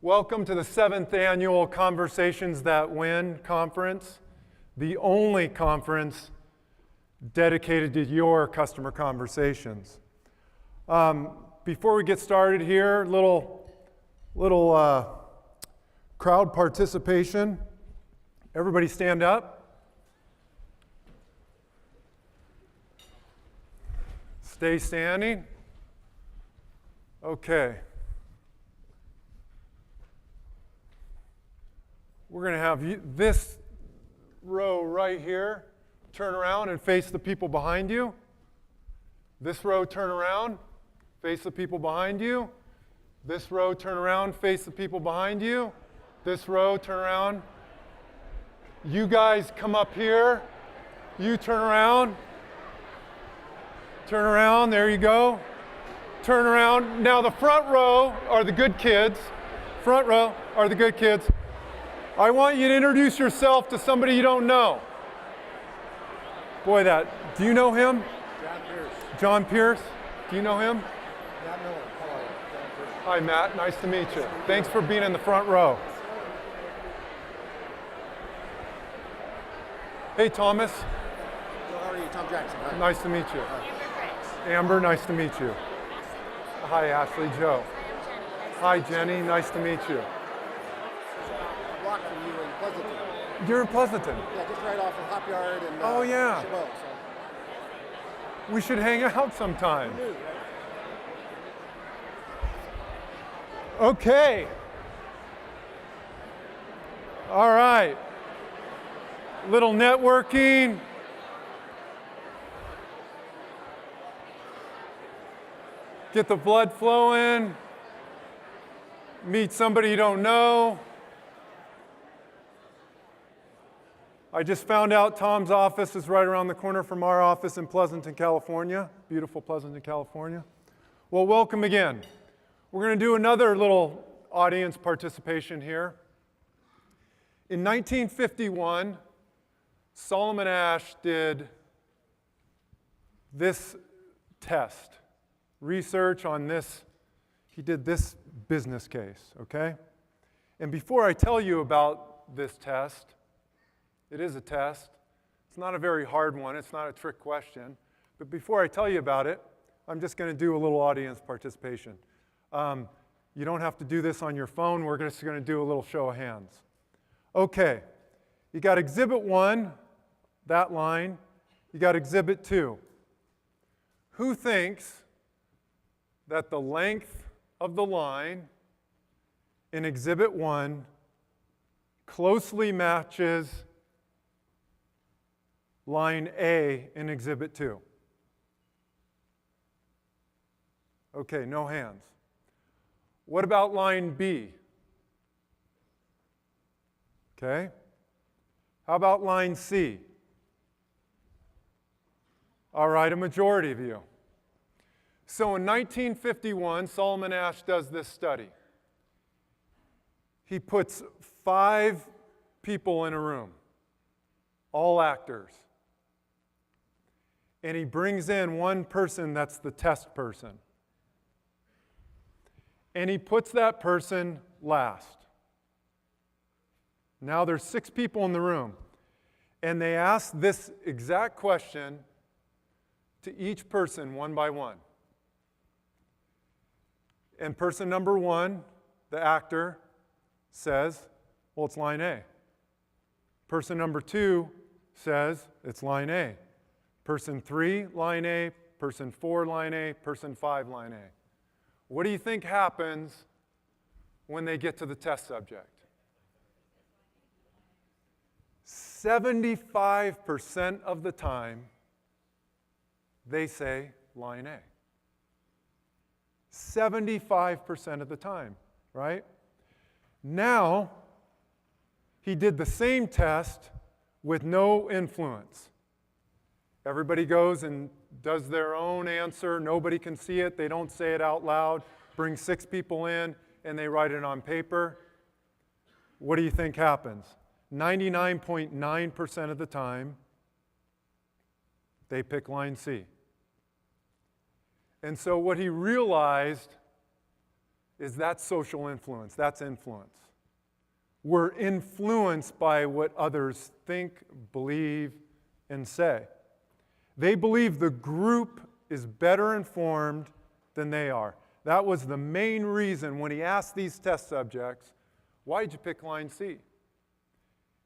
Welcome to the 7th annual Conversations That Win conference, the only conference dedicated to your customer conversations. Before we get started here, little crowd participation. Everybody stand up. Stay standing. Okay. We're going to have this row right here turn around and face the people behind you. This row turn around, face the people behind you. This row turn around, face the people behind you. This row turn around. You guys come up here. You turn around. Turn around, there you go. Turn around. Now the front row are the good kids. Front row are the good kids. I want you to introduce yourself to somebody you don't know. Boy, do you know him? John Pierce. John Pierce? Do you know him? Matt Miller. How are you? John Pierce. Hi, Matt. Nice to meet you. Thanks for being in the front row. Hey, Thomas. How are you? Tom Jackson. Hi. Nice to meet you. Amber, nice to meet you. Hi, Ashley. Joe. Hi, Jenny. Nice to meet you. A block from you in Pleasanton. You're in Pleasanton. Yeah, just right off of Hop Yard and Oh, yeah. Chabot, so. We should hang out sometime. Who knew, right? Okay. All right. Little networking. Get the blood flowing. Meet somebody you don't know. I just found out Tom's office is right around the corner from our office in Pleasanton, California. Beautiful Pleasanton, California. Well, welcome again. We're going to do another little audience participation here. In 1951, Solomon Asch did this test, research on this. He did this business case, okay? And before I tell you about this test, it is a test. It's not a very hard one. It's not a trick question. But before I tell you about it, I'm just going to do a little audience participation. You don't have to do this on your phone. We're just going to do a little show of hands. Okay. You got Exhibit 1, that line. You got Exhibit 2. Who thinks that the length of the line in Exhibit 1 closely matches line A in Exhibit 2? Okay, no hands. What about line B? Okay. How about line C? All right, a majority of you. So in 1951, Solomon Asch does this study. He puts 5 people in a room, all actors. And he brings in one person that's the test person. And he puts that person last. Now there's 6 people in the room. And they ask this exact question to each person one by one. And person number 1, the actor, says, well, it's line A. Person number 2 says, it's line A. Person 3, line A. Person 4, line A. Person 5, line A. What do you think happens when they get to the test subject? 75% of the time, they say line A. 75% of the time, right? Now, he did the same test with no influence. Everybody goes and does their own answer. Nobody can see it. They don't say it out loud. Bring 6 people in, and they write it on paper. What do you think happens? 99.9% of the time, they pick line C. And so what he realized is that's social influence. That's influence. We're influenced by what others think, believe, and say. They believe the group is better informed than they are. That was the main reason when he asked these test subjects, why did you pick line C?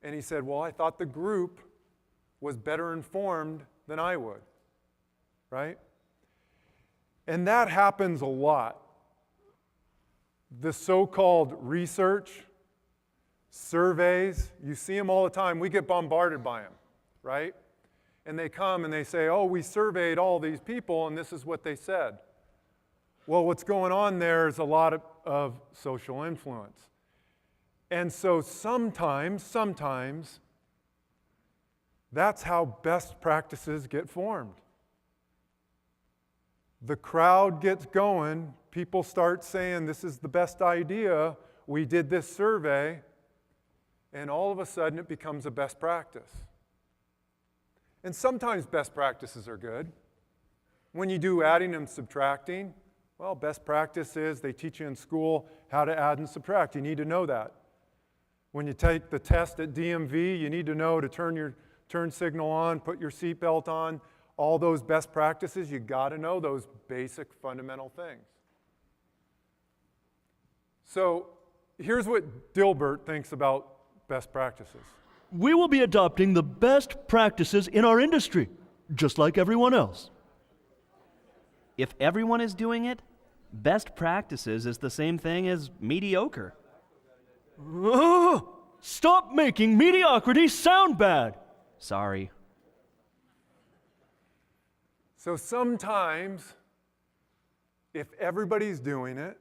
And he said, well, I thought the group was better informed than I would, right? And that happens a lot. The so-called research, surveys, you see them all the time. We get bombarded by them, right? And they come and they say, oh, we surveyed all these people and this is what they said. Well, what's going on there is a lot of social influence. And so sometimes, that's how best practices get formed. The crowd gets going, people start saying, this is the best idea, we did this survey, and all of a sudden it becomes a best practice. And sometimes best practices are good. When you do adding and subtracting, well, best practice is they teach you in school how to add and subtract. You need to know that. When you take the test at DMV, you need to know to turn your turn signal on, put your seatbelt on, all those best practices, you got to know those basic fundamental things. So here's what Dilbert thinks about best practices. We will be adopting the best practices in our industry, just like everyone else. If everyone is doing it, best practices is the same thing as mediocre. Stop making mediocrity sound bad. Sorry. So sometimes, if everybody's doing it,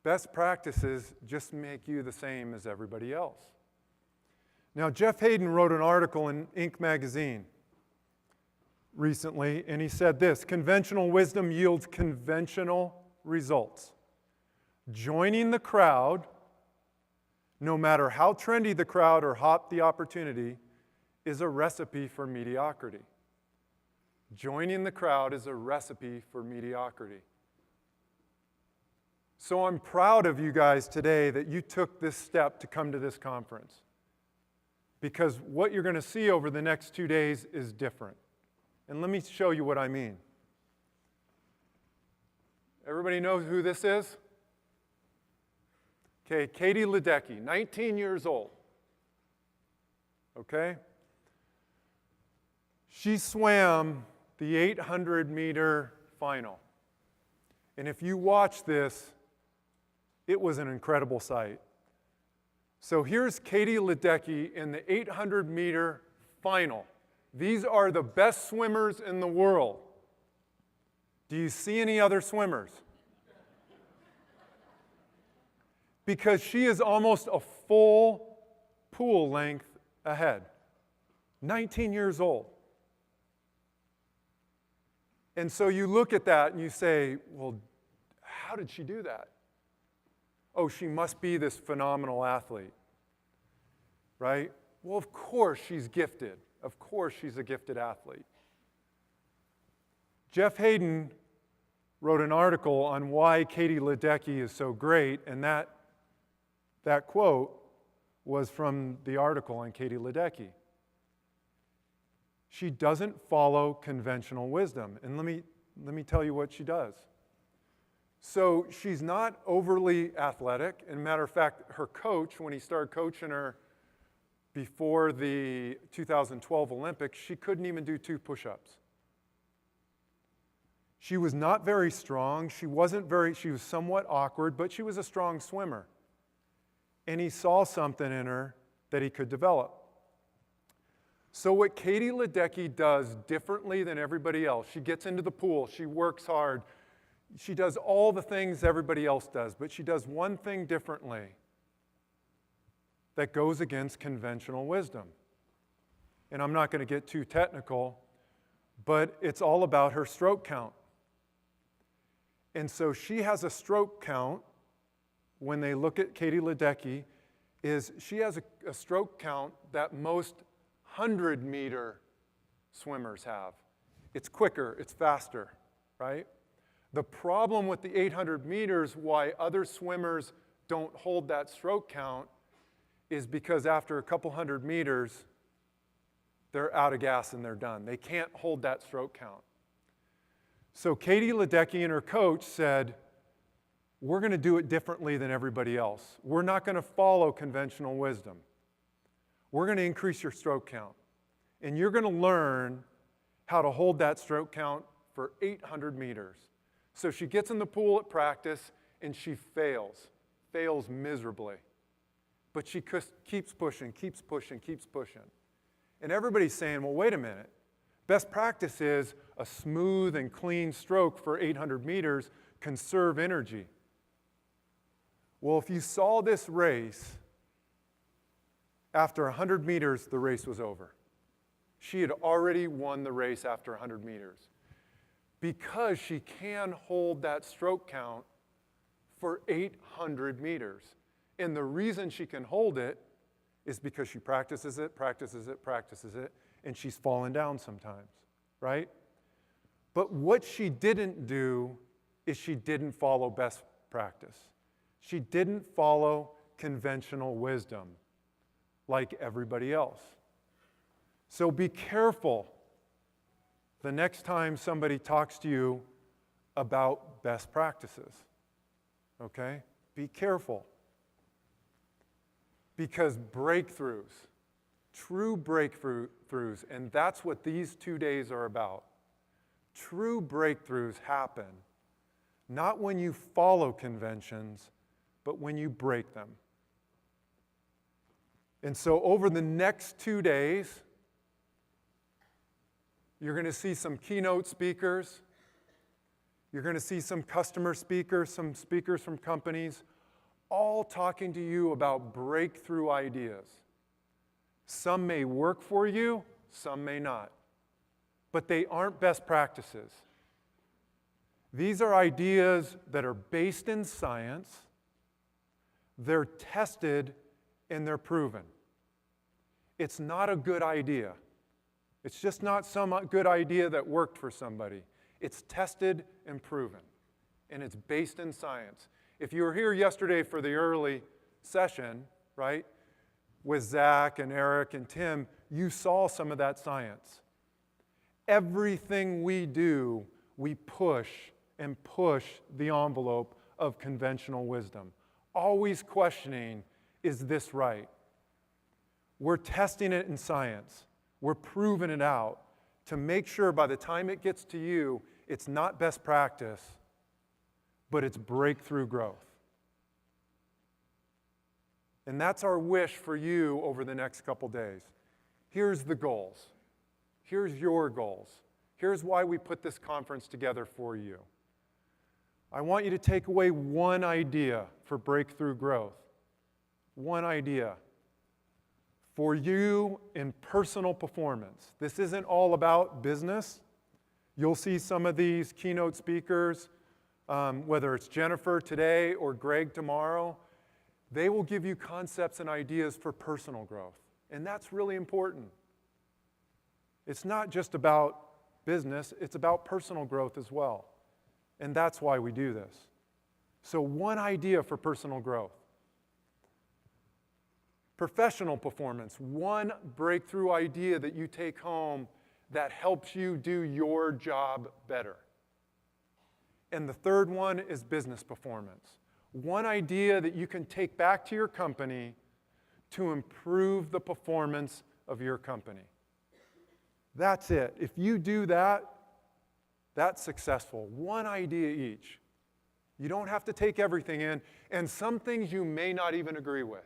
best practices just make you the same as everybody else. Now, Jeff Hayden wrote an article in Inc. magazine recently, and he said this: conventional wisdom yields conventional results. Joining the crowd, no matter how trendy the crowd or hot the opportunity, is a recipe for mediocrity. Joining the crowd is a recipe for mediocrity. So I'm proud of you guys today that you took this step to come to this conference, because what you're going to see over the next 2 days is different. And let me show you what I mean. Everybody knows who this is? Okay, Katie Ledecky, 19 years old. Okay? She swam the 800-meter final. And if you watch this, it was an incredible sight. So here's Katie Ledecky in the 800-meter final. These are the best swimmers in the world. Do you see any other swimmers? Because she is almost a full pool length ahead. 19 years old. And so you look at that and you say, well, how did she do that? Oh, she must be this phenomenal athlete, right? Well, of course she's gifted. Of course she's a gifted athlete. Jeff Hayden wrote an article on why Katie Ledecky is so great, and that quote was from the article on Katie Ledecky. She doesn't follow conventional wisdom. And let me tell you what she does. So she's not overly athletic. As a matter of fact, her coach, when he started coaching her before the 2012 Olympics, she couldn't even do 2 push-ups. She was not very strong. She was somewhat awkward, but she was a strong swimmer. And he saw something in her that he could develop. So what Katie Ledecky does differently than everybody else, she gets into the pool, she works hard, she does all the things everybody else does, but she does one thing differently that goes against conventional wisdom. And I'm not going to get too technical, but it's all about her stroke count. And so she has a stroke count. When they look at Katie Ledecky, she has a stroke count that most 100-meter swimmers have. It's quicker, it's faster, right? The problem with the 800 meters, why other swimmers don't hold that stroke count, is because after a couple hundred meters, they're out of gas and they're done. They can't hold that stroke count. So Katie Ledecky and her coach said, we're going to do it differently than everybody else. We're not going to follow conventional wisdom. We're going to increase your stroke count. And you're going to learn how to hold that stroke count for 800 meters. So she gets in the pool at practice and she fails miserably. But she keeps pushing, keeps pushing, keeps pushing. And everybody's saying, well, wait a minute. Best practice is a smooth and clean stroke for 800 meters, conserve energy. Well, if you saw this race, after 100 meters, the race was over. She had already won the race after 100 meters because she can hold that stroke count for 800 meters. And the reason she can hold it is because she practices it, and she's fallen down sometimes, right? But what she didn't do is she didn't follow best practice. She didn't follow conventional wisdom like everybody else. So be careful the next time somebody talks to you about best practices, okay? Be careful. Because breakthroughs, true breakthroughs, and that's what these 2 days are about. True breakthroughs happen not when you follow conventions, but when you break them. And so over the next 2 days, you're going to see some keynote speakers. You're going to see some customer speakers, some speakers from companies, all talking to you about breakthrough ideas. Some may work for you, some may not. But they aren't best practices. These are ideas that are based in science, they're tested, and they're proven. It's not a good idea. It's just not some good idea that worked for somebody. It's tested and proven, and it's based in science. If you were here yesterday for the early session, right, with Zach and Eric and Tim, you saw some of that science. Everything we do, we push and push the envelope of conventional wisdom, always questioning, is this right? We're testing it in science. We're proving it out to make sure by the time it gets to you, it's not best practice, but it's breakthrough growth. And that's our wish for you over the next couple days. Here's the goals. Here's your goals. Here's why we put this conference together for you. I want you to take away one idea for breakthrough growth. One idea. For you in personal performance. This isn't all about business. You'll see some of these keynote speakers, whether it's Jennifer today or Greg tomorrow, they will give you concepts and ideas for personal growth. And that's really important. It's not just about business, it's about personal growth as well. And that's why we do this. So one idea for personal growth. Professional performance, one breakthrough idea that you take home that helps you do your job better. And the third one is business performance. One idea that you can take back to your company to improve the performance of your company. That's it. If you do that, that's successful. One idea each. You don't have to take everything in, and some things you may not even agree with.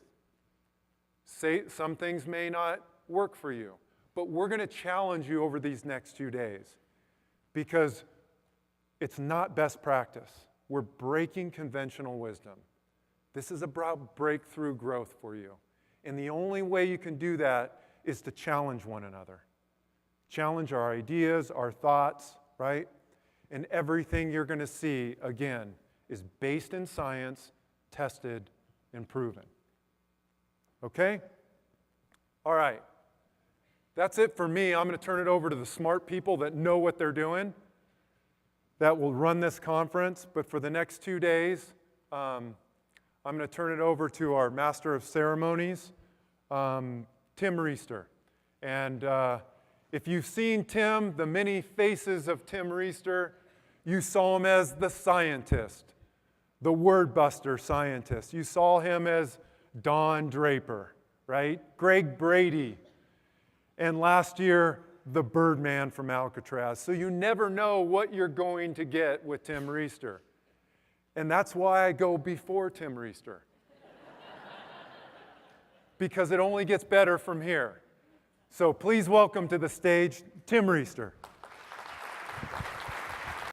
Some things may not work for you, but we're going to challenge you over these next 2 days because it's not best practice. We're breaking conventional wisdom. This is about breakthrough growth for you. And the only way you can do that is to challenge one another. Challenge our ideas, our thoughts, right? And everything you're going to see, again, is based in science, tested, and proven. Okay? All right. That's it for me. I'm going to turn it over to the smart people that know what they're doing. that will run this conference, but for the next 2 days, I'm going to turn it over to our Master of Ceremonies, Tim Reister. And if you've seen Tim, the many faces of Tim Reister, you saw him as the scientist, the word buster scientist. You saw him as Don Draper, right? Greg Brady. And last year, the Birdman from Alcatraz. So you never know what you're going to get with Tim Reister. And that's why I go before Tim Reister. Because it only gets better from here. So please welcome to the stage Tim Reister.